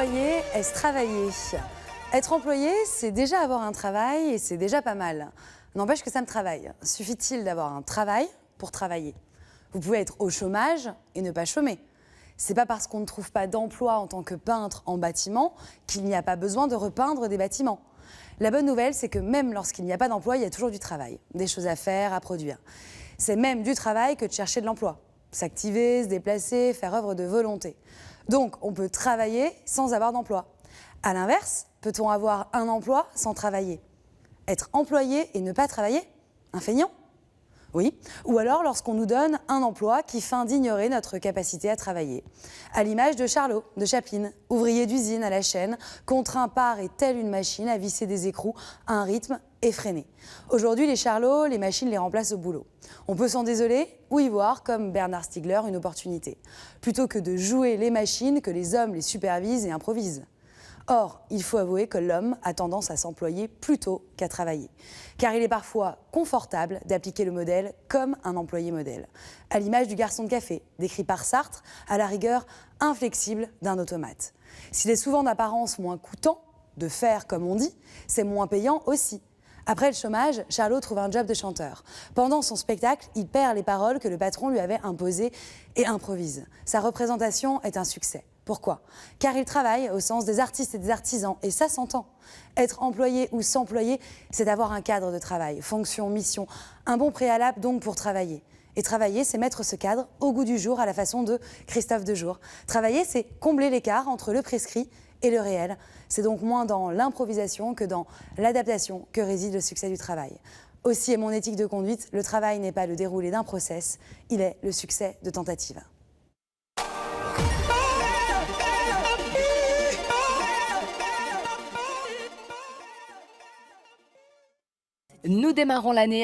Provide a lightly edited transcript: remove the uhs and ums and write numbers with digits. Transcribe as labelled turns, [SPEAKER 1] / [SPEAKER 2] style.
[SPEAKER 1] employé, est-ce travailler? Être employé, c'est déjà avoir un travail et c'est déjà pas mal. N'empêche que ça me travaille. Suffit-il d'avoir un travail pour travailler? Vous pouvez être au chômage et ne pas chômer. C'est pas parce qu'on ne trouve pas d'emploi en tant que peintre en bâtiment qu'il n'y a pas besoin de repeindre des bâtiments. La bonne nouvelle, c'est que même lorsqu'il n'y a pas d'emploi, il y a toujours du travail, des choses à faire, à produire. C'est même du travail que de chercher de l'emploi. S'activer, se déplacer, faire œuvre de volonté. Donc, on peut travailler sans avoir d'emploi. À l'inverse, peut-on avoir un emploi sans travailler? Être employé et ne pas travailler? Un feignant? Oui. Ou alors lorsqu'on nous donne un emploi qui feint d'ignorer notre capacité à travailler. À l'image de Charlot, de Chaplin, ouvrier d'usine à la chaîne, contraint par et telle une machine à visser des écrous à un rythme effréné. Aujourd'hui, les Charlots, les machines les remplacent au boulot. On peut s'en désoler ou y voir, comme Bernard Stiegler, une opportunité. Plutôt que de jouer les machines, que les hommes les supervisent et improvisent. Or, il faut avouer que l'homme a tendance à s'employer plutôt qu'à travailler. Car il est parfois confortable d'appliquer le modèle comme un employé modèle. À l'image du garçon de café, décrit par Sartre, à la rigueur inflexible d'un automate. S'il est souvent d'apparence moins coûtant, de faire comme on dit, c'est moins payant aussi. Après le chômage, Charlot trouve un job de chanteur. Pendant son spectacle, il perd les paroles que le patron lui avait imposées et improvise. Sa représentation est un succès. Pourquoi? Car il travaille au sens des artistes et des artisans, et ça s'entend. Être employé ou s'employer, c'est avoir un cadre de travail, fonction, mission, un bon préalable donc pour travailler. Et travailler, c'est mettre ce cadre au goût du jour à la façon de Christophe Dejour. Travailler, c'est combler l'écart entre le prescrit et le réel. C'est donc moins dans l'improvisation que dans l'adaptation que réside le succès du travail. Aussi est mon éthique de conduite, le travail n'est pas le déroulé d'un process, il est le succès de tentatives.
[SPEAKER 2] Nous démarrons l'année